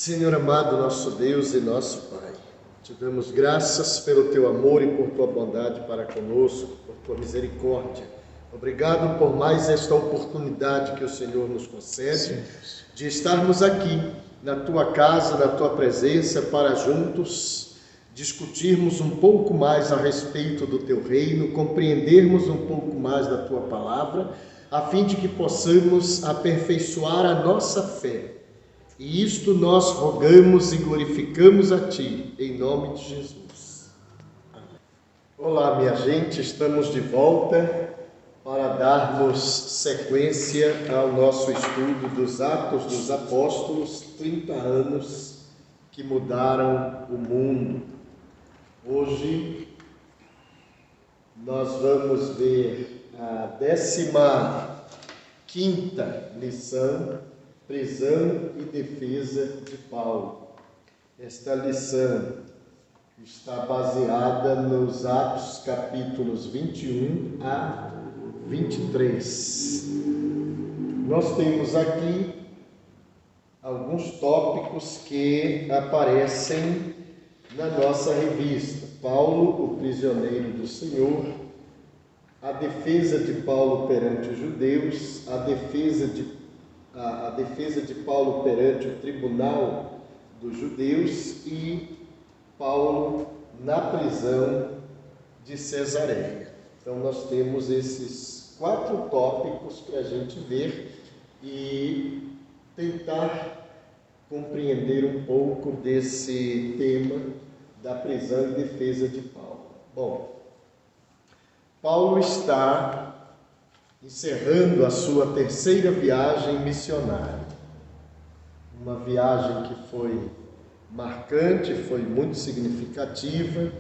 Senhor amado, nosso Deus e nosso Pai, te damos graças pelo teu amor e por tua bondade para conosco, por tua misericórdia. Obrigado por mais esta oportunidade que o Senhor nos concede de estarmos aqui na tua casa, na tua presença, para juntos discutirmos um pouco mais a respeito do teu reino, compreendermos um pouco mais da tua palavra, a fim de que possamos aperfeiçoar a nossa fé. E isto nós rogamos e glorificamos a Ti, em nome de Jesus. Amém. Olá, minha gente, estamos de volta para darmos sequência ao nosso estudo dos Atos dos Apóstolos, 30 anos que mudaram o mundo. Hoje nós vamos ver a 15ª lição, prisão e defesa de Paulo. Esta lição está baseada nos Atos capítulos 21 a 23. Nós temos aqui alguns tópicos que aparecem na nossa revista. Paulo, o prisioneiro do Senhor, a defesa de Paulo perante os judeus, a defesa de Paulo perante o tribunal dos judeus e Paulo na prisão de Cesareia. Então nós temos esses 4 tópicos para a gente ver e tentar compreender um pouco desse tema da prisão e defesa de Paulo. Bom, Paulo está encerrando a sua 3ª viagem missionária. Uma viagem que foi marcante, foi muito significativa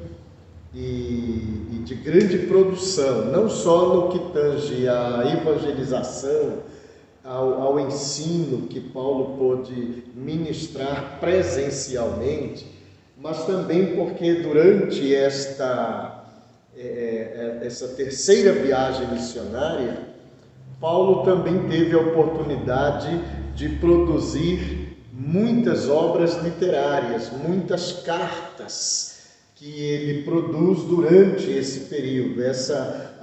e de grande produção, não só no que tange à evangelização, ao ensino que Paulo pôde ministrar presencialmente, mas também porque durante essa 3ª viagem missionária, Paulo também teve a oportunidade de produzir muitas obras literárias, muitas cartas que ele produz durante esse período. Essa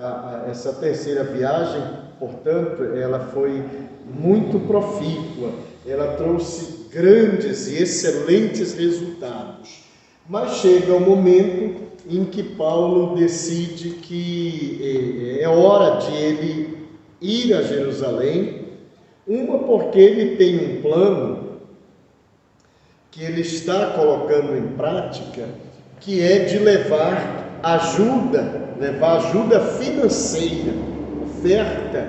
3ª viagem, portanto, ela foi muito profícua, ela trouxe grandes e excelentes resultados. Mas chega o momento em que Paulo decide que é hora de ele ir a Jerusalém, porque ele tem um plano que ele está colocando em prática, que é de levar ajuda financeira, oferta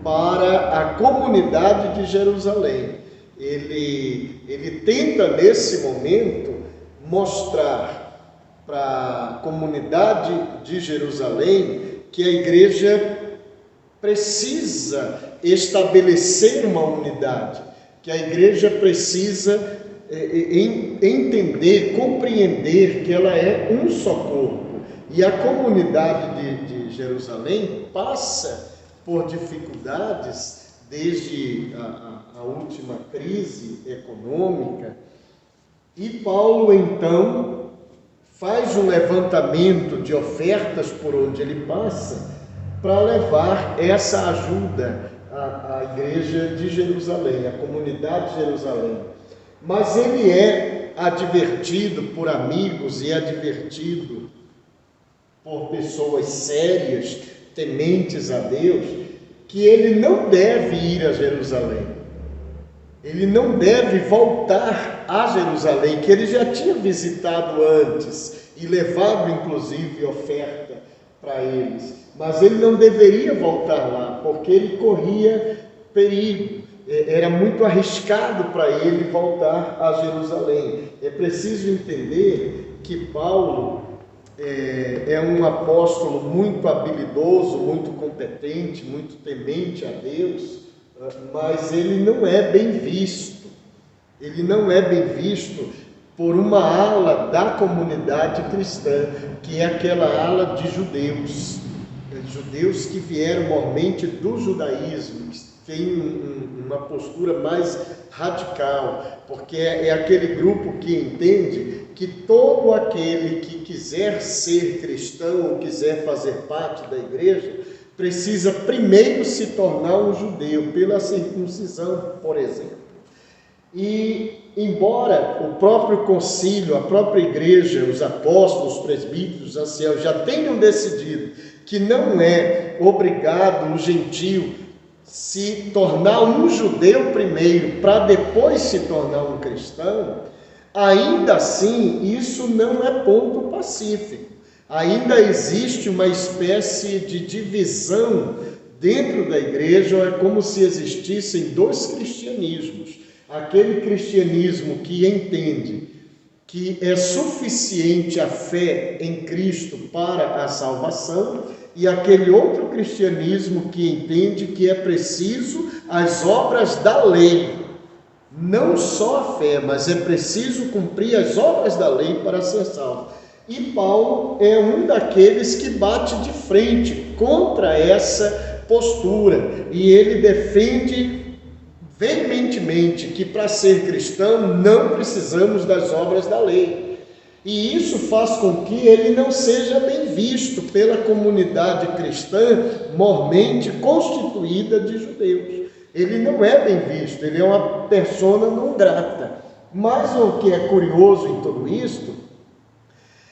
para a comunidade de Jerusalém. Ele tenta nesse momento mostrar para a comunidade de Jerusalém que a igreja precisa estabelecer uma unidade, que a igreja precisa entender, compreender que ela é um só corpo. E a comunidade de Jerusalém passa por dificuldades desde a última crise econômica, e Paulo então faz um levantamento de ofertas por onde ele passa para levar essa ajuda à igreja de Jerusalém, à comunidade de Jerusalém. Mas ele é advertido por amigos e advertido por pessoas sérias, tementes a Deus, que ele não deve ir a Jerusalém. Ele não deve voltar a Jerusalém, que ele já tinha visitado antes e levado inclusive oferta para eles. Mas ele não deveria voltar lá, porque ele corria perigo. Era muito arriscado para ele voltar a Jerusalém. É preciso entender que Paulo é um apóstolo muito habilidoso, muito competente, muito temente a Deus, mas ele não é bem visto. Ele não é bem visto por uma ala da comunidade cristã, que é aquela ala de judeus. judeus que vieram mormente do judaísmo, que têm uma postura mais radical, porque é aquele grupo que entende que todo aquele que quiser ser cristão ou quiser fazer parte da igreja, precisa primeiro se tornar um judeu, pela circuncisão, por exemplo. E, embora o próprio concílio, a própria igreja, os apóstolos, os presbíteros, os anciãos já tenham decidido que não é obrigado o gentio se tornar um judeu primeiro, para depois se tornar um cristão, ainda assim isso não é ponto pacífico. Ainda existe uma espécie de divisão dentro da igreja, é como se existissem dois cristianismos. Aquele cristianismo que entende que é suficiente a fé em Cristo para a salvação, e aquele outro cristianismo que entende que é preciso as obras da lei. Não só a fé, mas é preciso cumprir as obras da lei para ser salvo. E Paulo é um daqueles que bate de frente contra essa postura. E ele defende veementemente que para ser cristão não precisamos das obras da lei. E isso faz com que ele não seja bem visto pela comunidade cristã mormente constituída de judeus. Ele não é bem visto, ele é uma persona não grata. Mas o que é curioso em tudo isto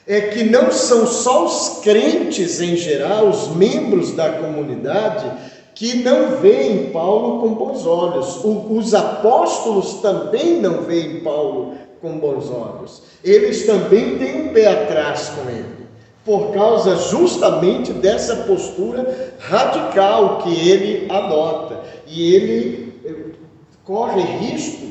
é que não são só os crentes em geral, os membros da comunidade, que não veem Paulo com bons olhos. Os apóstolos também não veem Paulo com bons olhos. Eles também têm um pé atrás com ele, por causa justamente dessa postura radical que ele adota. E ele corre risco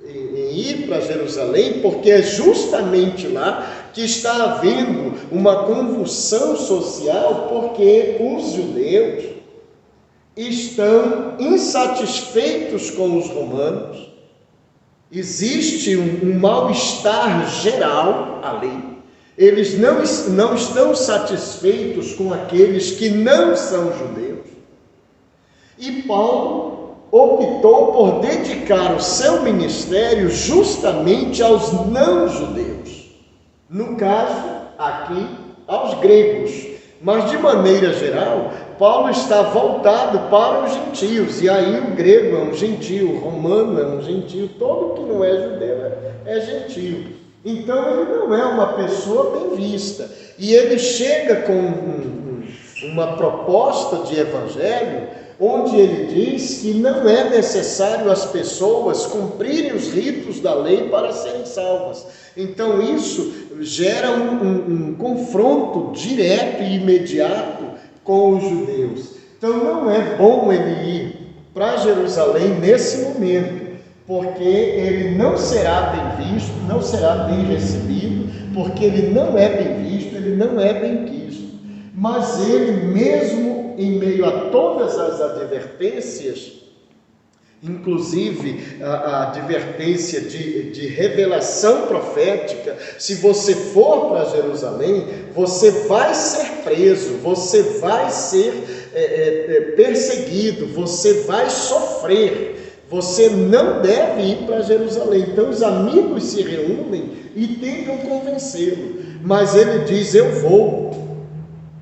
em ir para Jerusalém, porque é justamente lá que está havendo uma convulsão social, porque os judeus estão insatisfeitos com os romanos. Existe um mal-estar geral ali. Eles não estão satisfeitos com aqueles que não são judeus. E Paulo optou por dedicar o seu ministério justamente aos não-judeus. No caso, aqui, aos gregos. Mas, de maneira geral, Paulo está voltado para os gentios. E aí o grego é um gentio, o romano é um gentio, todo que não é judeu é gentio. Então, ele não é uma pessoa bem vista. E ele chega com uma proposta de evangelho, onde ele diz que não é necessário as pessoas cumprirem os ritos da lei para serem salvas. Então isso gera um confronto direto e imediato com os judeus. Então não é bom ele ir para Jerusalém nesse momento, porque ele não será bem visto, não será bem recebido, porque ele não é bem visto, ele não é bem quisto. Mas ele mesmo, em meio a todas as advertências, inclusive a advertência de revelação profética, se você for para Jerusalém, você vai ser preso, você vai ser perseguido, você vai sofrer, você não deve ir para Jerusalém. Então os amigos se reúnem e tentam convencê-lo, mas ele diz: eu vou.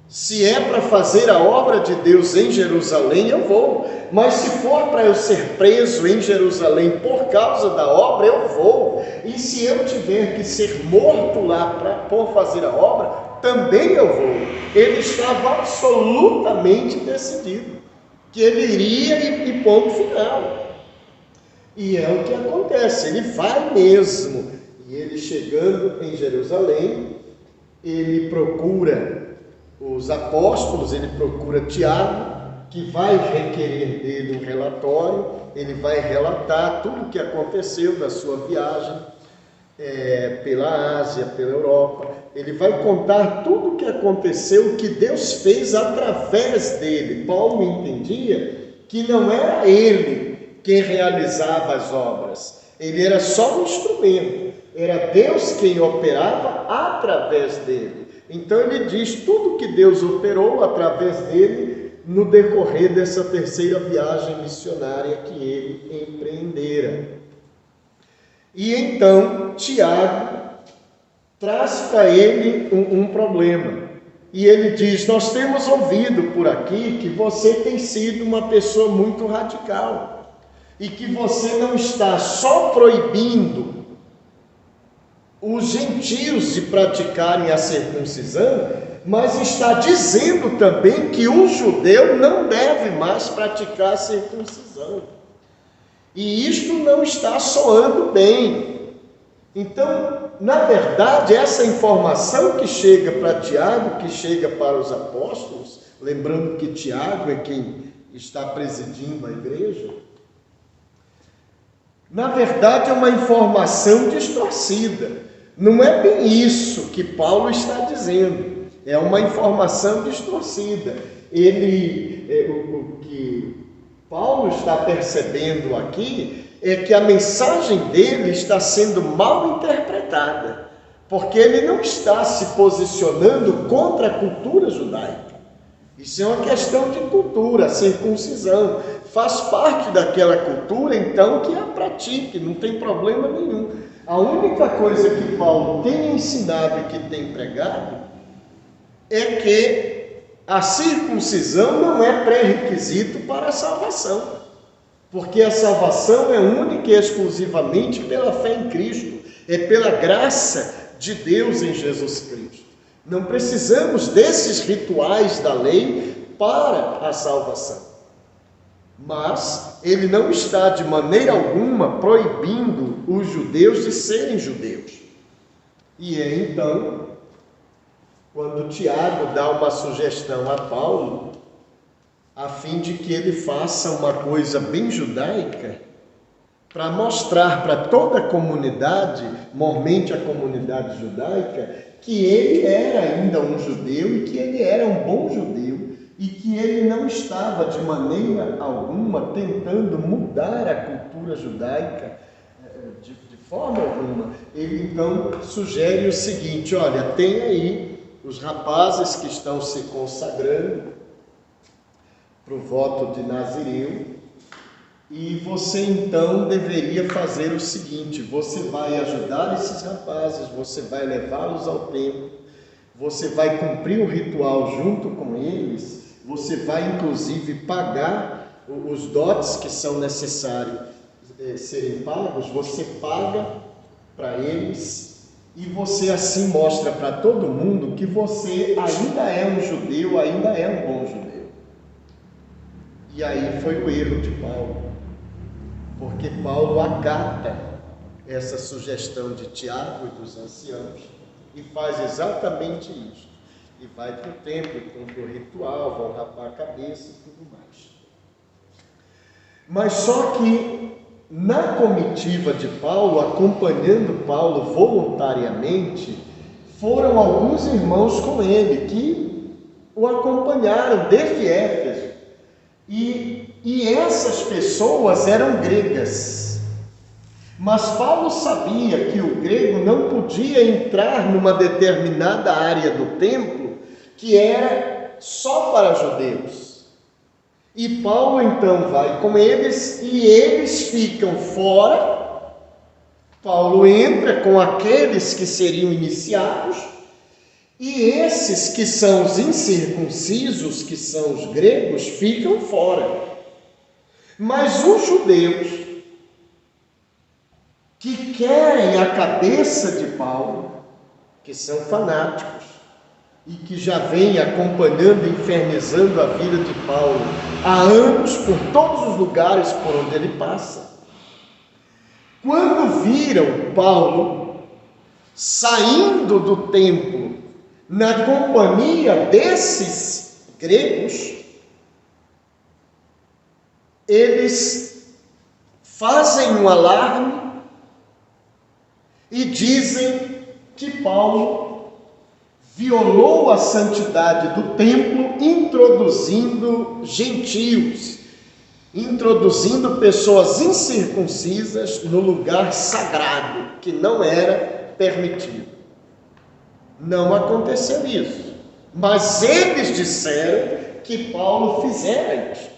Se é para fazer a obra de Deus em Jerusalém, eu vou. Mas se for para eu ser preso em Jerusalém por causa da obra, eu vou. E se eu tiver que ser morto lá por fazer a obra, também eu vou. Ele estava absolutamente decidido que ele iria e ponto final. E é o que acontece, ele vai mesmo. E ele, chegando em Jerusalém, ele procura os apóstolos, ele procura Tiago, que vai requerer dele um relatório. Ele vai relatar tudo o que aconteceu da sua viagem pela Ásia, pela Europa. Ele vai contar tudo o que aconteceu, o que Deus fez através dele. Paulo entendia que não era ele quem realizava as obras, ele era só um instrumento, era Deus quem operava através dele. Então ele diz tudo que Deus operou através dele no decorrer dessa terceira viagem missionária que ele empreendera. E então Tiago traz para ele um problema. E ele diz: nós temos ouvido por aqui que você tem sido uma pessoa muito radical e que você não está só proibindo os gentios de praticarem a circuncisão, mas está dizendo também que o judeu não deve mais praticar a circuncisão. E isto não está soando bem. Então, na verdade, essa informação que chega para Tiago, que chega para os apóstolos, lembrando que Tiago é quem está presidindo a igreja, na verdade é uma informação distorcida. Não é bem isso que Paulo está dizendo. É uma informação distorcida. O que Paulo está percebendo aqui é que a mensagem dele está sendo mal interpretada, porque ele não está se posicionando contra a cultura judaica. Isso é uma questão de cultura, a circuncisão faz parte daquela cultura, então que a pratique, não tem problema nenhum. A única coisa que Paulo tem ensinado e que tem pregado é que a circuncisão não é pré-requisito para a salvação, porque a salvação é única e exclusivamente pela fé em Cristo, é pela graça de Deus em Jesus Cristo. Não precisamos desses rituais da lei para a salvação. Mas ele não está de maneira alguma proibindo os judeus de serem judeus. E é então, quando Tiago dá uma sugestão a Paulo, a fim de que ele faça uma coisa bem judaica, para mostrar para toda a comunidade, mormente a comunidade judaica, que ele era ainda um judeu e que ele era um bom judeu e que ele não estava de maneira alguma tentando mudar a cultura judaica de forma alguma. Ele então sugere o seguinte: olha, tem aí os rapazes que estão se consagrando para o voto de Nazireu, e você então deveria fazer o seguinte: você vai ajudar esses rapazes, você vai levá-los ao templo, você vai cumprir o ritual junto com eles, você vai inclusive pagar os dotes que são necessários serem pagos, você paga para eles, e você assim mostra para todo mundo que você ainda é um judeu, ainda é um bom judeu. E aí foi o erro de Paulo, porque Paulo acata essa sugestão de Tiago e dos anciãos e faz exatamente isso. E vai para o templo, cumpre o ritual, vão rapar a cabeça e tudo mais. Mas só que na comitiva de Paulo, acompanhando Paulo voluntariamente, foram alguns irmãos com ele que o acompanharam desde Éfeso. E essas pessoas eram gregas. Mas Paulo sabia que o grego não podia entrar numa determinada área do templo que era só para judeus. E Paulo então vai com eles e eles ficam fora. Paulo entra com aqueles que seriam iniciados, e esses que são os incircuncisos, que são os gregos, ficam fora. Mas os judeus que querem a cabeça de Paulo, que são fanáticos e que já vêm acompanhando e infernizando a vida de Paulo há anos por todos os lugares por onde ele passa, quando viram Paulo saindo do templo na companhia desses gregos, eles fazem um alarme e dizem que Paulo violou a santidade do templo, introduzindo gentios, introduzindo pessoas incircuncisas no lugar sagrado, que não era permitido. não aconteceu isso. Mas eles disseram que Paulo fizera isso.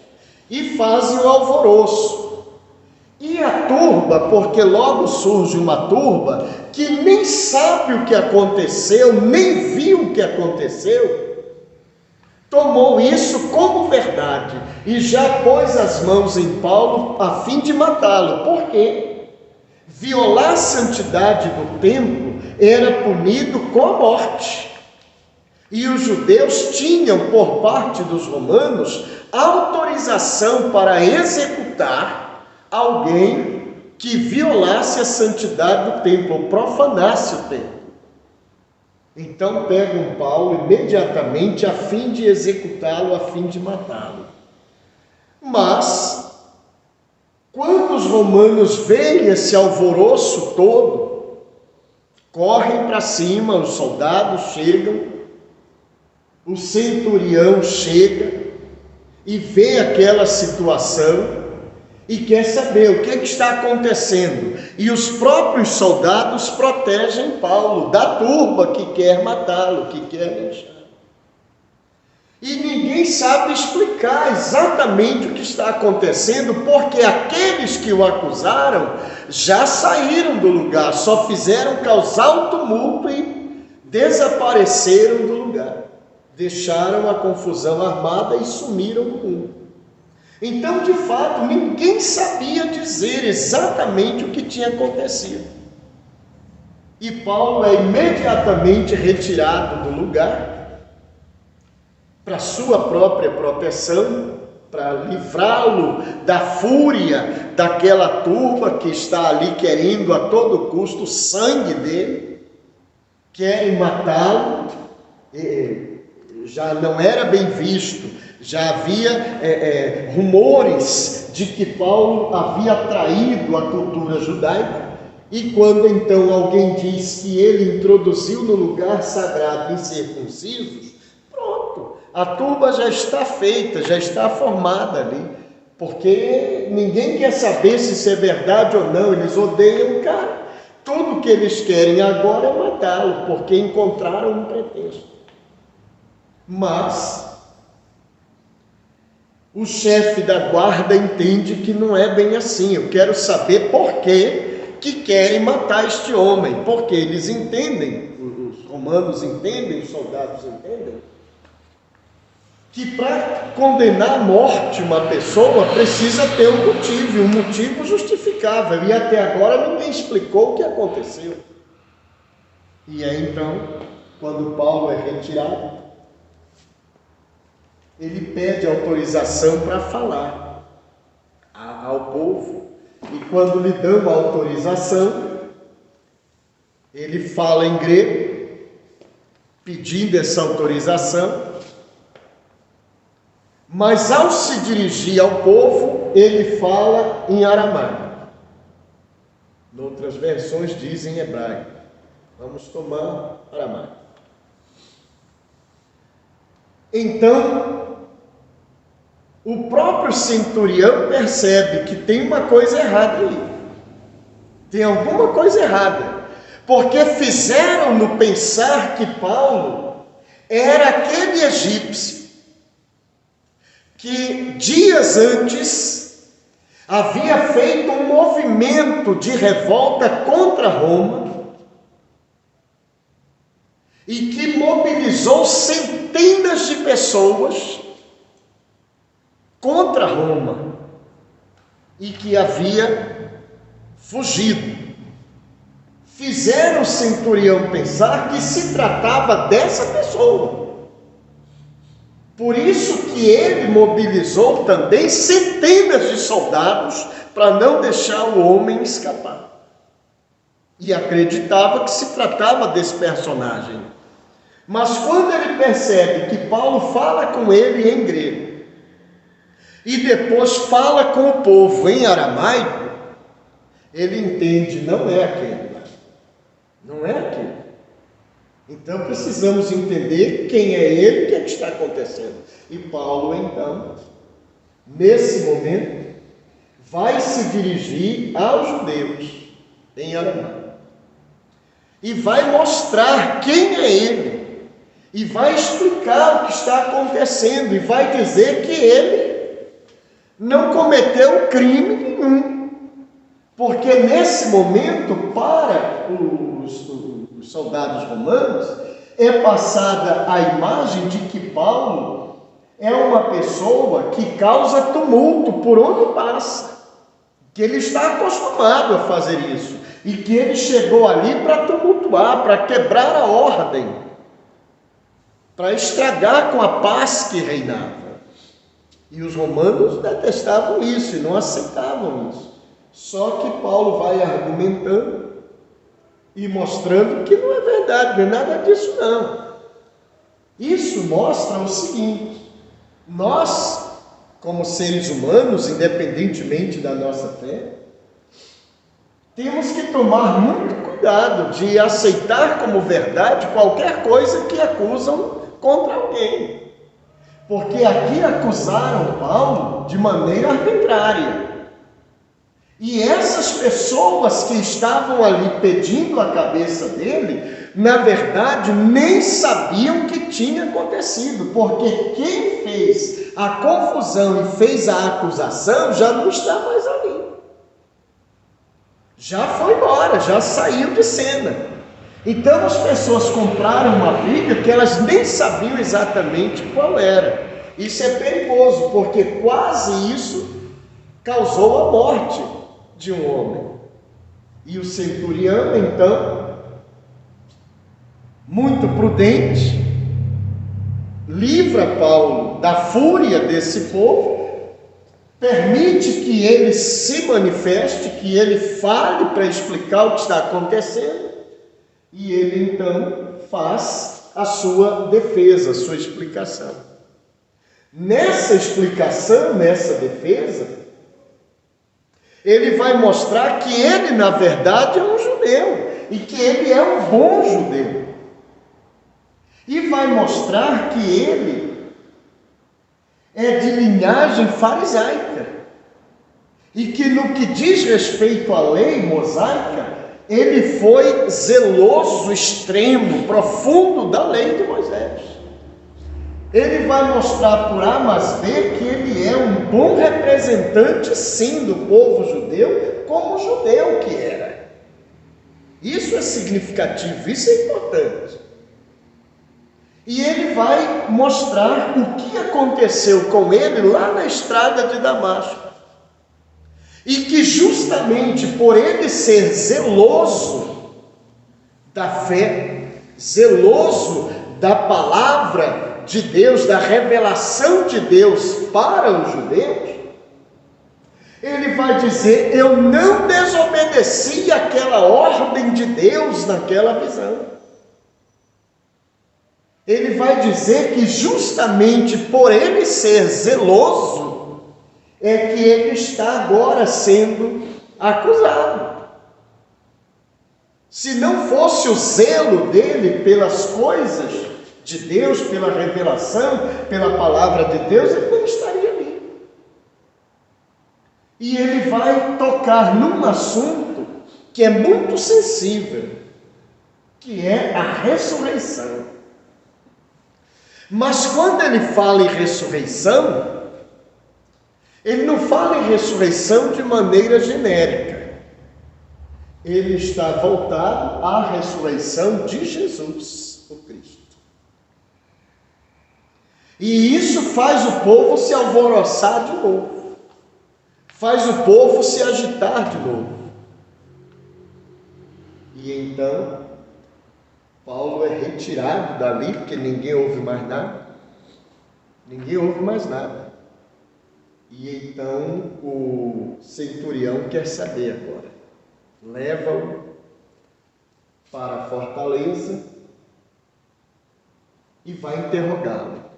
E fazem o alvoroço. E a turba, porque logo surge uma turba que nem sabe o que aconteceu, nem viu o que aconteceu, tomou isso como verdade e já pôs as mãos em Paulo a fim de matá-lo. Por quê? Violar a santidade do templo era punido com a morte. E os judeus tinham, por parte dos romanos, autorização para executar alguém que violasse a santidade do templo, ou profanasse o templo. Então pegam Paulo imediatamente a fim de executá-lo, a fim de matá-lo. Mas, quando os romanos veem esse alvoroço todo, correm para cima, os soldados chegam, o centurião chega e vê aquela situação e quer saber o que está acontecendo. E os próprios soldados protegem Paulo da turba que quer matá-lo, que quer linchar. E ninguém sabe explicar exatamente o que está acontecendo, porque aqueles que o acusaram já saíram do lugar, só fizeram causar o tumulto e desapareceram do lugar. Deixaram a confusão armada e sumiram do mundo. Então, de fato, ninguém sabia dizer exatamente o que tinha acontecido. E Paulo é imediatamente retirado do lugar para sua própria proteção, para livrá-lo da fúria daquela turba que está ali querendo a todo custo o sangue dele, querem matá-lo. Já não era bem visto, já havia rumores de que Paulo havia traído a cultura judaica, e quando então alguém diz que ele introduziu no lugar sagrado incircuncisos, pronto, a turba já está feita, já está formada ali, porque ninguém quer saber se isso é verdade ou não, eles odeiam o cara, tudo que eles querem agora é matá-lo, porque encontraram um pretexto. Mas o chefe da guarda entende que não é bem assim. Eu quero saber por que querem matar este homem. Porque eles entendem, os romanos entendem, os soldados entendem, que para condenar à morte uma pessoa precisa ter um motivo justificável. E até agora ninguém explicou o que aconteceu. E aí então, quando Paulo é retirado, ele pede autorização para falar ao povo. E quando lhe dão a autorização, ele fala em grego, pedindo essa autorização. Mas ao se dirigir ao povo, ele fala em aramaico. Em outras versões dizem em hebraico. Vamos tomar aramaico. Então, o próprio centurião percebe que tem uma coisa errada aí. Tem alguma coisa errada. Porque fizeram-no pensar que Paulo era aquele egípcio que dias antes havia feito um movimento de revolta contra Roma e que mobilizou centenas de pessoas contra Roma e que havia fugido. Fizeram o centurião pensar que se tratava dessa pessoa. Por isso que ele mobilizou também centenas de soldados para não deixar o homem escapar. E acreditava que se tratava desse personagem. Mas quando ele percebe que Paulo fala com ele em grego, e depois fala com o povo em aramaico, ele entende, não é aquele. Não é aquele. Então precisamos entender quem é ele, o que é que está acontecendo. E Paulo, então, nesse momento, vai se dirigir aos judeus em aramaico. e vai mostrar quem é ele, e vai explicar o que está acontecendo, e vai dizer que ele não cometeu crime nenhum, porque nesse momento, para os soldados romanos, é passada a imagem de que Paulo é uma pessoa que causa tumulto por onde passa, que ele está acostumado a fazer isso, e que ele chegou ali para tumultuar, para quebrar a ordem, para estragar com a paz que reinava. E os romanos detestavam isso e não aceitavam isso. Só que Paulo vai argumentando e mostrando que não é verdade, não é nada disso não. Isso mostra o seguinte: nós, como seres humanos, independentemente da nossa fé, temos que tomar muito cuidado de aceitar como verdade qualquer coisa que acusam contra alguém. Porque aqui acusaram Paulo de maneira arbitrária. E essas pessoas que estavam ali pedindo a cabeça dele, na verdade, nem sabiam o que tinha acontecido, porque quem fez a confusão e fez a acusação já não está mais ali. Já foi embora, já saiu de cena. Então as pessoas compraram uma briga que elas nem sabiam exatamente qual era. Isso é perigoso, porque quase isso causou a morte de um homem. E o centurião, então, muito prudente, livra Paulo da fúria desse povo, permite que ele se manifeste, que ele fale para explicar o que está acontecendo, e ele então faz a sua defesa, a sua explicação. Nessa explicação, nessa defesa, ele vai mostrar que ele, na verdade, é um judeu, e que ele é um bom judeu. E vai mostrar que ele é de linhagem farisaica, e que no que diz respeito à lei mosaica, ele foi zeloso, extremo, profundo da lei de Moisés. Ele vai mostrar por A mais B que ele é um bom representante, sim, do povo judeu, como o judeu que era. Isso é significativo, isso é importante. E ele vai mostrar o que aconteceu com ele lá na estrada de Damasco. E que justamente por ele ser zeloso da fé, zeloso da palavra de Deus, da revelação de Deus para os judeus, ele vai dizer: eu não desobedeci àquela ordem de Deus naquela visão. Ele vai dizer que justamente por ele ser zeloso, é que ele está agora sendo acusado. Se não fosse o zelo dele pelas coisas de Deus, pela revelação, pela palavra de Deus, ele não estaria ali. E ele vai tocar num assunto que é muito sensível, que é a ressurreição. Mas quando ele fala em ressurreição, ele não fala em ressurreição de maneira genérica. Ele está voltado à ressurreição de Jesus, o Cristo. E isso faz o povo se alvoroçar de novo. Faz o povo se agitar de novo. E então, Paulo é retirado dali, porque ninguém ouve mais nada. Ninguém ouve mais nada. E então o centurião quer saber agora. Leva-o para a fortaleza e vai interrogá-lo.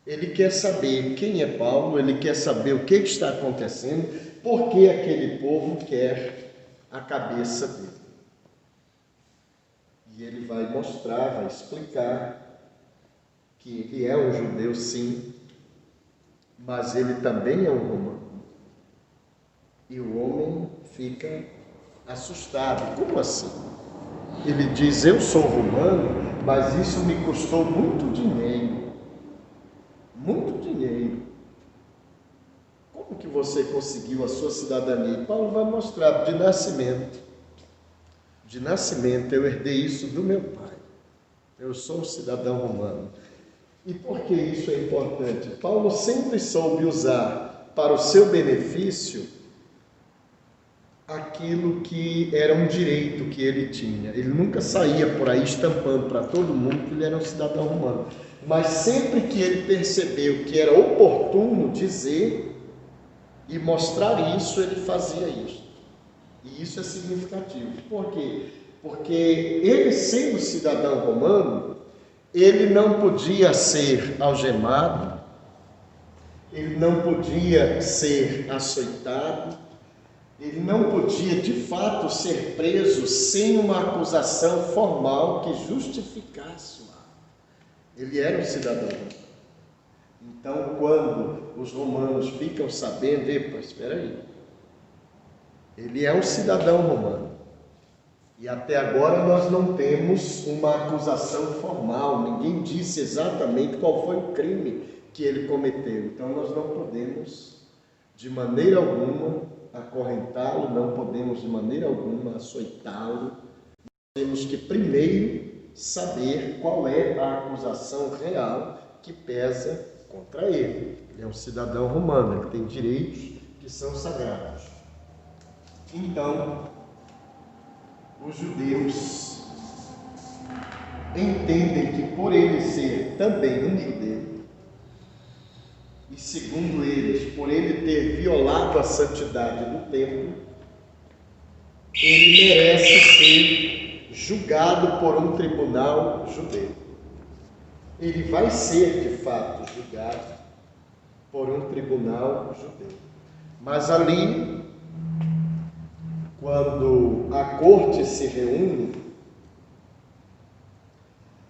Ele quer saber quem é Paulo, ele quer saber o que está acontecendo, por que aquele povo quer a cabeça dele. E ele vai mostrar, vai explicar que ele é um judeu, sim, mas ele também é um romano. E o homem fica assustado. Como assim? ele diz: eu sou romano, mas isso me custou muito dinheiro. Muito dinheiro. Como que você conseguiu a sua cidadania? E Paulo vai mostrar: de nascimento. De nascimento eu herdei isso do meu pai. Eu sou um cidadão romano. E por que isso é importante? Paulo sempre soube usar para o seu benefício aquilo que era um direito que ele tinha. Ele nunca saía por aí estampando para todo mundo que ele era um cidadão romano. Mas sempre que ele percebeu que era oportuno dizer e mostrar isso, ele fazia isso. E isso é significativo. Por quê? Porque ele, sendo cidadão romano, ele não podia ser algemado, ele não podia ser açoitado, ele não podia de fato ser preso sem uma acusação formal que justificasse o ato. Ele era um cidadão romano. Então, quando os romanos ficam sabendo: epa, espera aí, ele é um cidadão romano. E até agora nós não temos uma acusação formal, ninguém disse exatamente qual foi o crime que ele cometeu. Então nós não podemos, de maneira alguma, acorrentá-lo, não podemos de maneira alguma açoitá-lo. Temos que primeiro saber qual é a acusação real que pesa contra ele. Ele é um cidadão romano, ele tem direitos que são sagrados. Então, os judeus entendem que por ele ser também um judeu, e segundo eles, por ele ter violado a santidade do templo, ele merece ser julgado por um tribunal judeu. Ele vai ser de fato julgado por um tribunal judeu. Mas ali, quando a corte se reúne,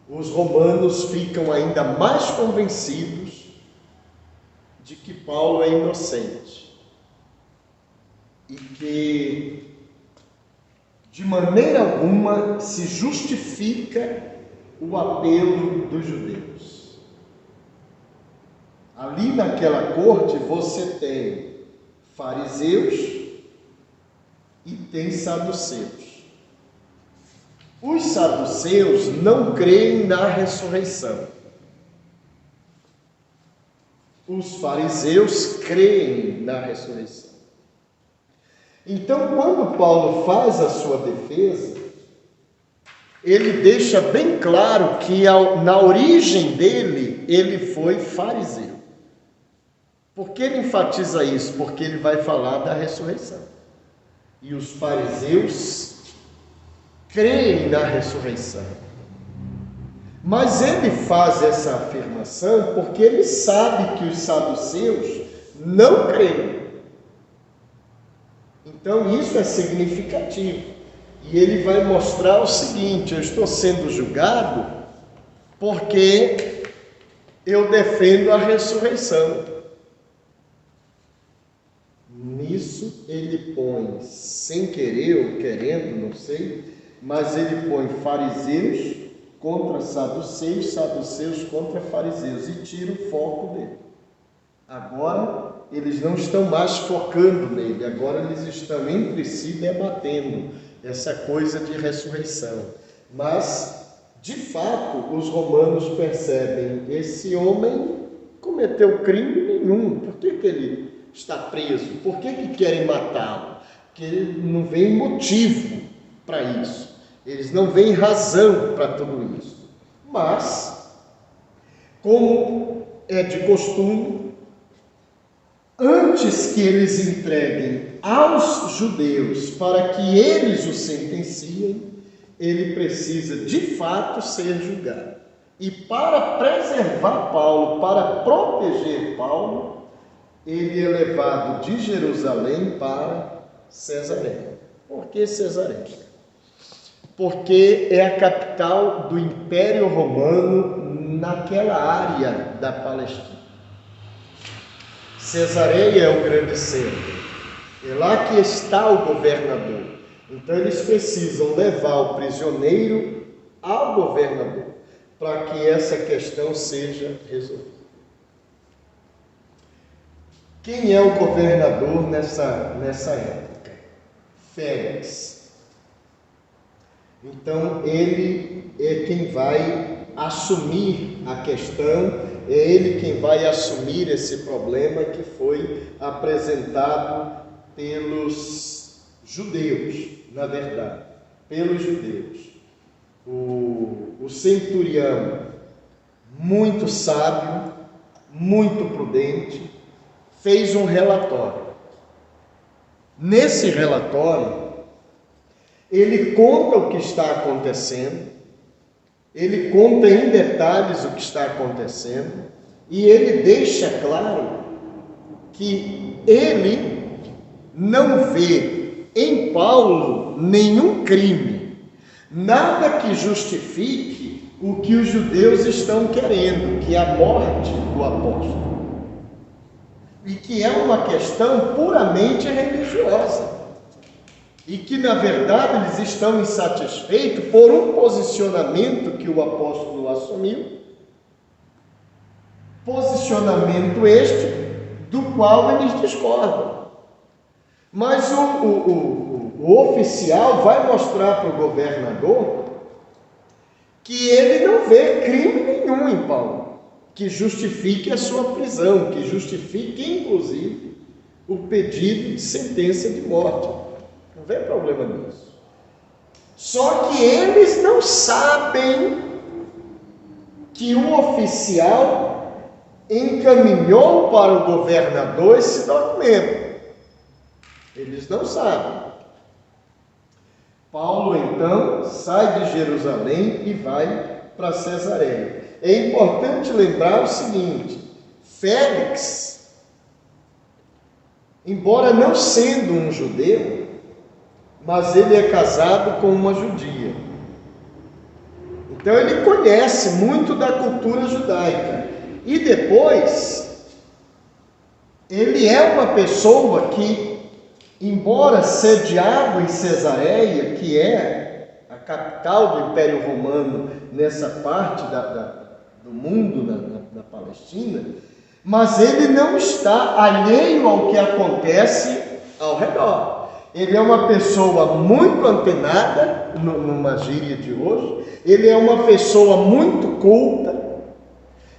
os romanos ficam ainda mais convencidos de que Paulo é inocente e que de maneira alguma se justifica o apelo dos judeus. Ali naquela corte você tem fariseus e tem saduceus. Os saduceus não creem na ressurreição. Os fariseus creem na ressurreição. Então, quando Paulo faz a sua defesa, ele deixa bem claro que na origem dele, ele foi fariseu. Por que ele enfatiza isso? Porque ele vai falar da ressurreição. E os fariseus creem na ressurreição. Mas ele faz essa afirmação porque ele sabe que os saduceus não creem. Então isso é significativo. E ele vai mostrar o seguinte: eu estou sendo julgado porque eu defendo a ressurreição. Nisso ele põe, sem querer ou querendo, não sei, mas ele põe fariseus contra saduceus, saduceus contra fariseus, e tira o foco dele. Agora eles não estão mais focando nele, agora eles estão entre si debatendo essa coisa de ressurreição. Mas, de fato, os romanos percebem: esse homem cometeu crime nenhum, por que ele está preso? Por que querem matá-lo? Porque não vem motivo para isso. Eles não veem razão para tudo isso. Mas, como é de costume, antes que eles entreguem aos judeus para que eles o sentenciem, ele precisa de fato ser julgado. E para preservar Paulo, para proteger Paulo, ele é levado de Jerusalém para Cesareia. Por que Cesareia? Porque é a capital do Império Romano naquela área da Palestina. Cesareia é o grande centro. É lá que está o governador. Então eles precisam levar o prisioneiro ao governador para que essa questão seja resolvida. Quem é o governador nessa época? Félix. Então ele é quem vai assumir a questão, é ele quem vai assumir esse problema que foi apresentado pelos judeus, na verdade, pelos judeus. O centurião, muito sábio, muito prudente, fez um relatório. Nesse relatório, ele conta o que está acontecendo, ele conta em detalhes o que está acontecendo, e ele deixa claro que ele não vê em Paulo nenhum crime, nada que justifique o que os judeus estão querendo, que é a morte do apóstolo. E que é uma questão puramente religiosa. E que, na verdade, eles estão insatisfeitos por um posicionamento que o apóstolo assumiu. Posicionamento este do qual eles discordam. Mas o oficial vai mostrar para o governador que ele não vê crime nenhum em Paulo, que justifique a sua prisão, que justifique, inclusive, o pedido de sentença de morte. Não vê problema nisso. Só que eles não sabem que o oficial encaminhou para o governador esse documento. Eles não sabem. Paulo, então, sai de Jerusalém e vai para Cesareia. É importante lembrar o seguinte: Félix, embora não sendo um judeu, mas ele é casado com uma judia. Então ele conhece muito da cultura judaica. E depois, ele é uma pessoa que, embora sediado em Cesareia, que é a capital do Império Romano nessa parte do mundo, da Palestina, mas ele não está alheio ao que acontece ao redor. Ele é uma pessoa muito antenada, numa gíria de hoje, ele é uma pessoa muito culta,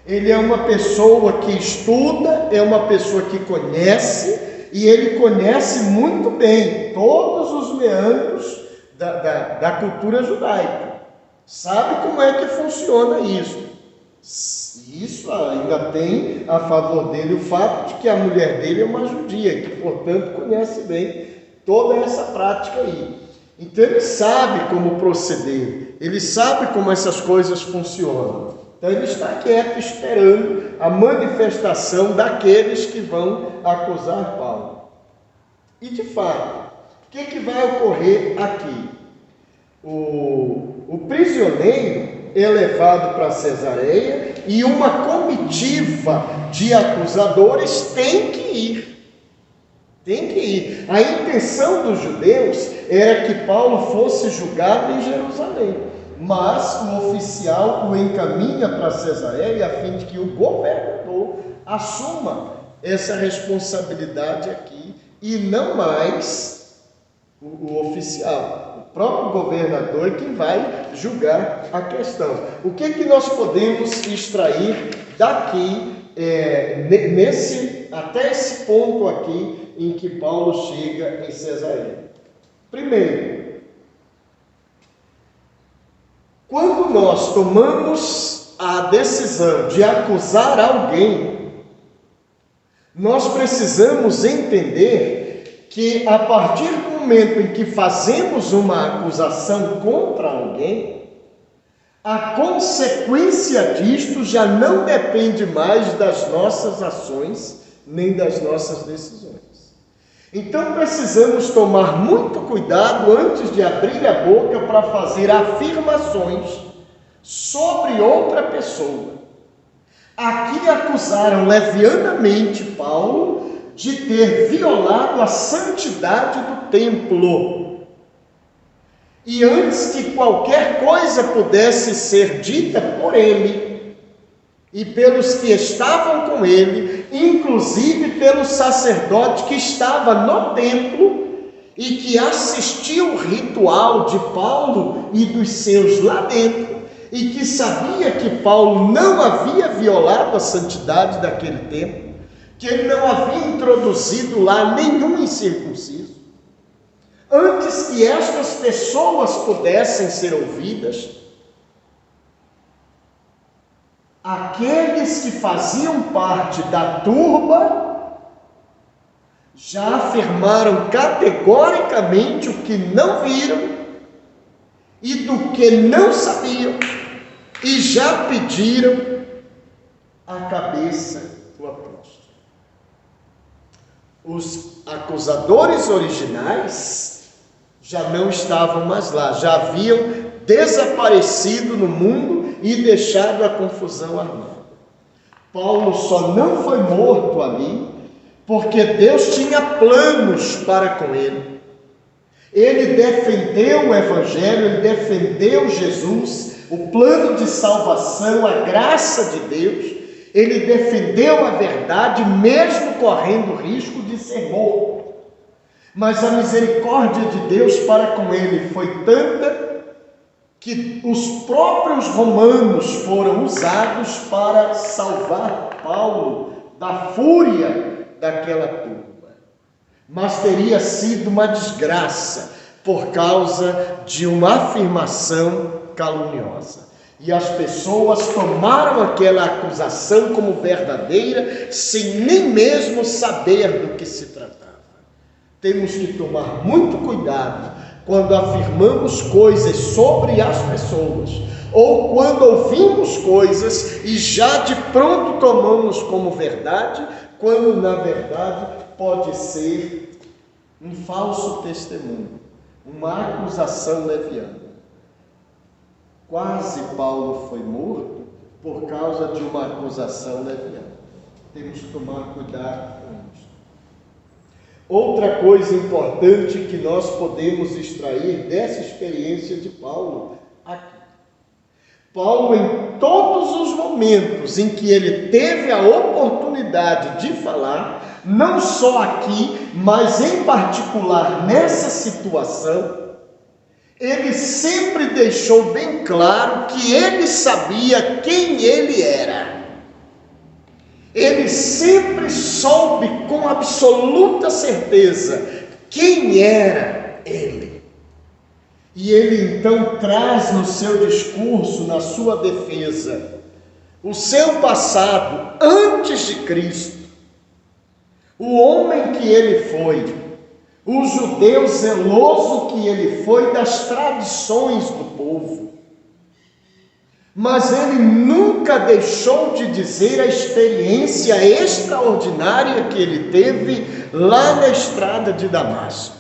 ele é uma pessoa que estuda, é uma pessoa que conhece, e ele conhece muito bem todos os meandros da cultura judaica. Sabe como é que funciona isso. Isso ainda tem a favor dele o fato de que a mulher dele é uma judia, que, portanto, conhece bem toda essa prática aí. Então ele sabe como proceder, ele sabe como essas coisas funcionam. Então ele está quieto, esperando a manifestação daqueles que vão acusar Paulo. E de fato, o que vai ocorrer aqui? O prisioneiro é levado para Cesareia e uma comitiva de acusadores tem que ir. Tem que ir. A intenção dos judeus era que Paulo fosse julgado em Jerusalém, mas o oficial o encaminha para Cesareia a fim de que o governador assuma essa responsabilidade aqui e não mais o oficial. O próprio governador é quem vai julgar a questão. O que nós podemos extrair daqui, até esse ponto aqui, em que Paulo chega em Cesareia? Primeiro, quando nós tomamos a decisão de acusar alguém, nós precisamos entender que a partir do momento em que fazemos uma acusação contra alguém, a consequência disto já não depende mais das nossas ações nem das nossas decisões. Então precisamos tomar muito cuidado antes de abrir a boca para fazer afirmações sobre outra pessoa. Aqui acusaram levianamente Paulo de ter violado a santidade do templo. e antes que qualquer coisa pudesse ser dita por ele e pelos que estavam com ele, inclusive pelo sacerdote que estava no templo e que assistiu o ritual de Paulo e dos seus lá dentro, e que sabia que Paulo não havia violado a santidade daquele templo, que ele não havia introduzido lá nenhum incircunciso. Antes que estas pessoas pudessem ser ouvidas, aqueles que faziam parte da turba já afirmaram categoricamente o que não viram e do que não sabiam, e já pediram a cabeça do apóstolo. Os acusadores originais já não estavam mais lá, já haviam desaparecido no mundo e deixado a confusão armada. Paulo só não foi morto ali porque Deus tinha planos para com ele. Ele defendeu o Evangelho, ele defendeu Jesus, o plano de salvação, a graça de Deus. Ele defendeu a verdade, mesmo correndo o risco de ser morto. Mas a misericórdia de Deus para com ele foi tanta que os próprios romanos foram usados para salvar Paulo da fúria daquela turba. Mas teria sido uma desgraça por causa de uma afirmação caluniosa. E as pessoas tomaram aquela acusação como verdadeira, sem nem mesmo saber do que se tratava. Temos que tomar muito cuidado quando afirmamos coisas sobre as pessoas, ou quando ouvimos coisas e já de pronto tomamos como verdade, quando na verdade pode ser um falso testemunho, uma acusação leviana. Quase Paulo foi morto por causa de uma acusação leviana. Temos que tomar cuidado com isso. Outra coisa importante que nós podemos extrair dessa experiência de Paulo aqui. Paulo, em todos os momentos em que ele teve a oportunidade de falar, não só aqui, mas em particular nessa situação, ele sempre deixou bem claro que ele sabia quem ele era. Ele sempre soube com absoluta certeza quem era ele. E ele então traz no seu discurso, na sua defesa, o seu passado antes de Cristo, o homem que ele foi, o judeu zeloso que ele foi das tradições do povo. Mas ele nunca deixou de dizer a experiência extraordinária que ele teve lá na estrada de Damasco.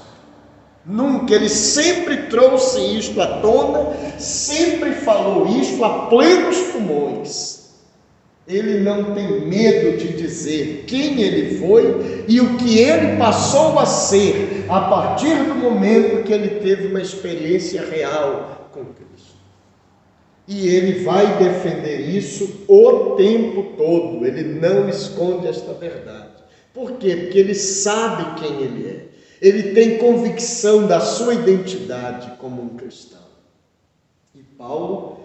Nunca, ele sempre trouxe isto à tona, sempre falou isto a plenos pulmões. Ele não tem medo de dizer quem ele foi e o que ele passou a ser a partir do momento que ele teve uma experiência real com Cristo. E ele vai defender isso o tempo todo, ele não esconde esta verdade. Por quê? Porque ele sabe quem ele é. Ele tem convicção da sua identidade como um cristão. E Paulo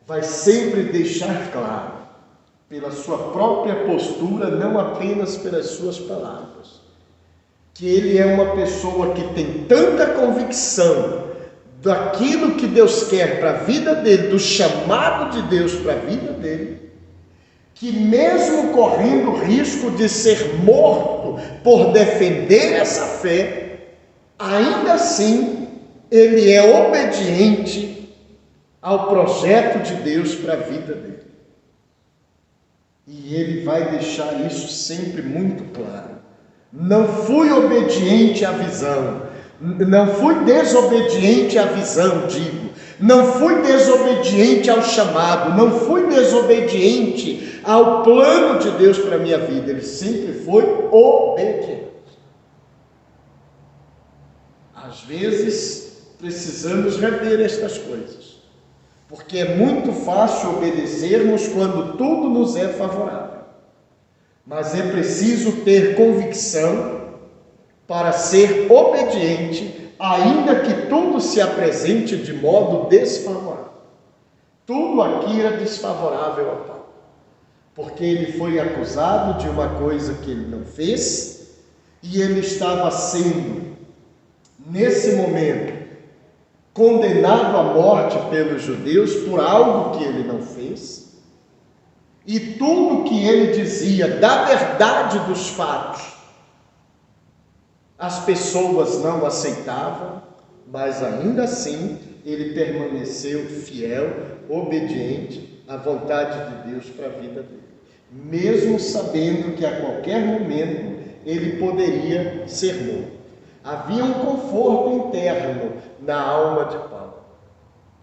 vai sempre deixar claro, pela sua própria postura, não apenas pelas suas palavras, que ele é uma pessoa que tem tanta convicção daquilo que Deus quer para a vida dele, do chamado de Deus para a vida dele, que mesmo correndo o risco de ser morto por defender essa fé, ainda assim ele é obediente ao projeto de Deus para a vida dele. E ele vai deixar isso sempre muito claro. Não fui obediente à visão, não fui desobediente à visão, digo. Não fui desobediente ao chamado, não fui desobediente ao plano de Deus para a minha vida. Ele sempre foi obediente. Às vezes precisamos rever estas coisas, porque é muito fácil obedecermos quando tudo nos é favorável, mas é preciso ter convicção para ser obediente, ainda que tudo se apresente de modo desfavorável. Tudo aqui era desfavorável a Paulo, porque ele foi acusado de uma coisa que ele não fez, e ele estava sendo, nesse momento, condenado à morte pelos judeus por algo que ele não fez, e tudo que ele dizia da verdade dos fatos, as pessoas não aceitavam, mas ainda assim ele permaneceu fiel, obediente à vontade de Deus para a vida dele, mesmo sabendo que a qualquer momento ele poderia ser morto. Havia um conforto interno na alma de Paulo.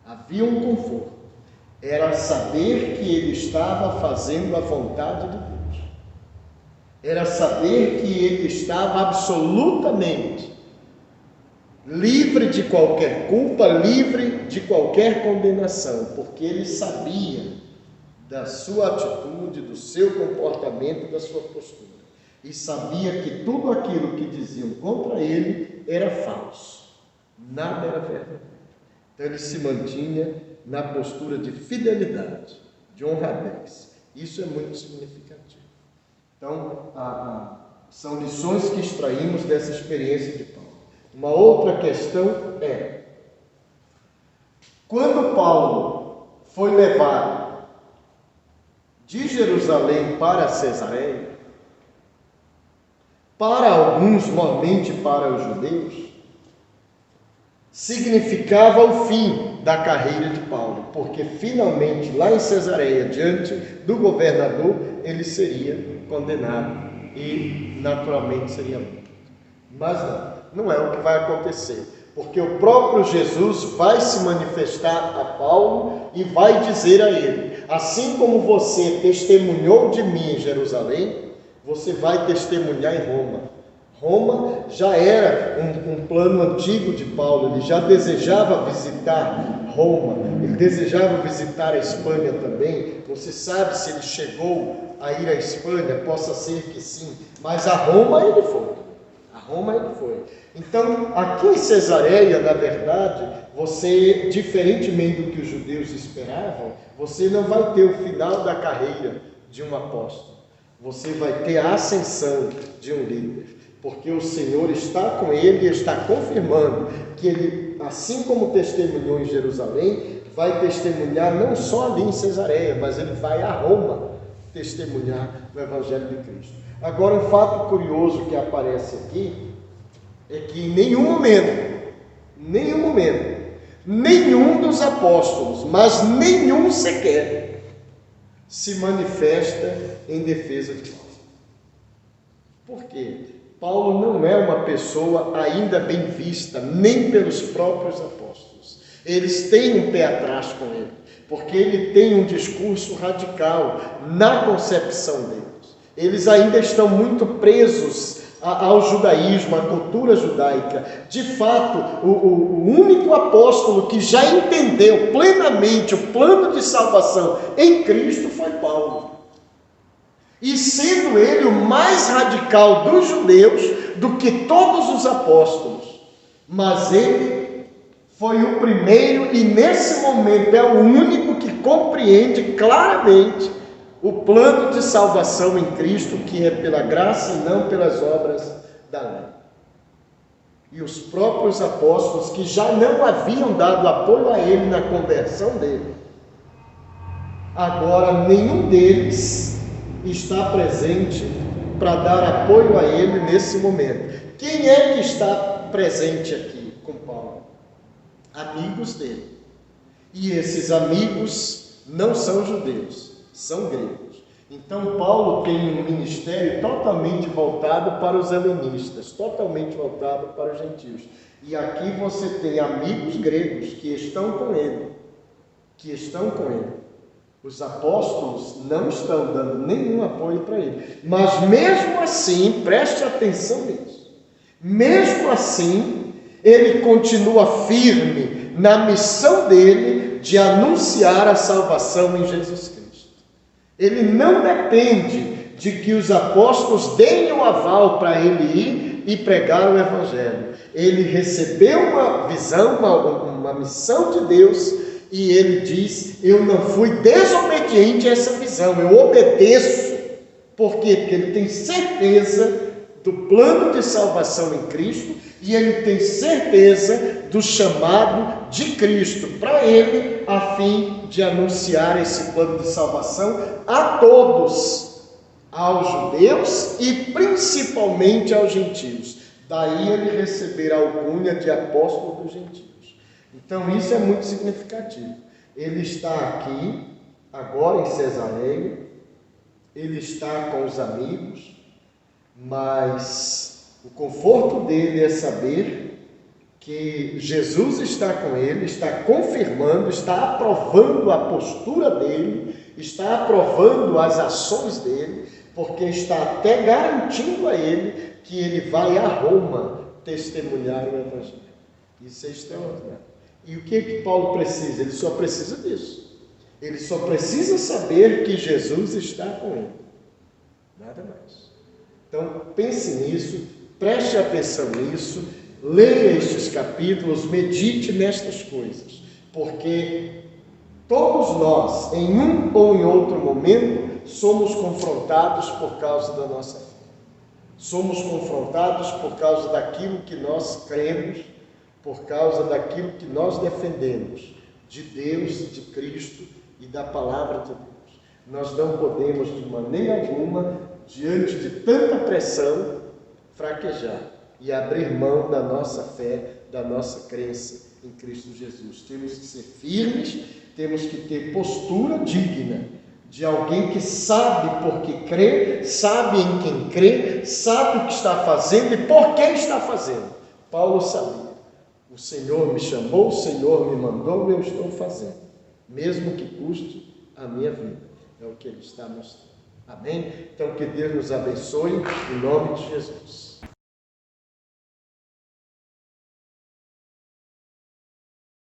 Havia um conforto. Era saber que ele estava fazendo a vontade de Deus. Era saber que ele estava absolutamente livre de qualquer culpa, livre de qualquer condenação, porque ele sabia da sua atitude, do seu comportamento, da sua postura. E sabia que tudo aquilo que diziam contra ele era falso, nada era verdadeiro. Então ele se mantinha na postura de fidelidade, de honradez. Isso é muito significativo. Então, são lições que extraímos dessa experiência de Paulo. Uma outra questão é, quando Paulo foi levado de Jerusalém para Cesareia, para alguns, mormente para os judeus, significava o fim da carreira de Paulo, porque finalmente lá em Cesareia, diante do governador, ele seria condenado e naturalmente seria morto. Mas não é o que vai acontecer, porque o próprio Jesus vai se manifestar a Paulo e vai dizer a ele: assim como você testemunhou de mim em Jerusalém, você vai testemunhar em Roma. Roma já era um plano antigo de Paulo, ele já desejava visitar Roma, ele desejava visitar a Espanha também. Não se sabe se ele chegou a ir à Espanha, possa ser que sim, mas a Roma ele foi. A Roma ele foi. Então, aqui em Cesareia, na verdade, você, diferentemente do que os judeus esperavam, você não vai ter o final da carreira de um apóstolo. Você vai ter a ascensão de um líder, porque o Senhor está com ele e está confirmando que ele, assim como testemunhou em Jerusalém, vai testemunhar não só ali em Cesareia, mas ele vai a Roma testemunhar o Evangelho de Cristo. Agora, um fato curioso que aparece aqui é que em nenhum momento, nenhum dos apóstolos, mas nenhum sequer, se manifesta em defesa de Paulo. Por quê? Paulo não é uma pessoa ainda bem vista, nem pelos próprios apóstolos. Eles têm um pé atrás com ele, porque ele tem um discurso radical na concepção deles. Eles ainda estão muito presos ao judaísmo, à cultura judaica. De fato, o único apóstolo que já entendeu plenamente o plano de salvação em Cristo foi Paulo. E sendo ele o mais radical dos judeus do que todos os apóstolos, mas ele foi o primeiro e nesse momento é o único que compreende claramente o plano de salvação em Cristo, que é pela graça e não pelas obras da lei. E os próprios apóstolos, que já não haviam dado apoio a ele na conversão dele, agora nenhum deles está presente para dar apoio a ele nesse momento. Quem é que está presente aqui com Paulo? Amigos dele. E esses amigos não são judeus, são gregos. Então Paulo tem um ministério totalmente voltado para os helenistas, totalmente voltado para os gentios. E aqui você tem amigos gregos que estão com ele, Os apóstolos não estão dando nenhum apoio para ele. Mas mesmo assim, preste atenção nisso, mesmo assim, ele continua firme na missão dele de anunciar a salvação em Jesus Cristo. Ele não depende de que os apóstolos deem o aval para ele ir e pregar o Evangelho. Ele recebeu uma visão, uma missão de Deus, e ele diz: eu não fui desobediente a essa visão, eu obedeço. Por quê? Porque ele tem certeza do plano de salvação em Cristo, e ele tem certeza do chamado de Cristo para ele, a fim de anunciar esse plano de salvação a todos, aos judeus e principalmente aos gentios. Daí ele receber a alcunha de apóstolo dos gentios. Então isso é muito significativo. Ele está aqui, agora em Cesareia, ele está com os amigos, mas o conforto dele é saber que Jesus está com ele, está confirmando, está aprovando a postura dele, está aprovando as ações dele, porque está até garantindo a ele que ele vai a Roma testemunhar o Evangelho. Isso é extraordinário. E o que Paulo precisa? Ele só precisa disso. Ele só precisa saber que Jesus está com ele. Nada mais. Então, pense nisso, preste atenção nisso, leia estes capítulos, medite nestas coisas, porque todos nós, em um ou em outro momento, somos confrontados por causa da nossa fé. Somos confrontados por causa daquilo que nós cremos, por causa daquilo que nós defendemos, de Deus, de Cristo e da palavra de Deus. Nós não podemos, de maneira alguma, diante de tanta pressão, fraquejar e abrir mão da nossa fé, da nossa crença em Cristo Jesus. Temos que ser firmes, temos que ter postura digna de alguém que sabe por que crê, sabe em quem crê, sabe o que está fazendo e por que está fazendo. Paulo sabia. O Senhor me chamou, o Senhor me mandou, eu estou fazendo, mesmo que custe a minha vida. É o que ele está mostrando. Amém? Então que Deus nos abençoe em nome de Jesus.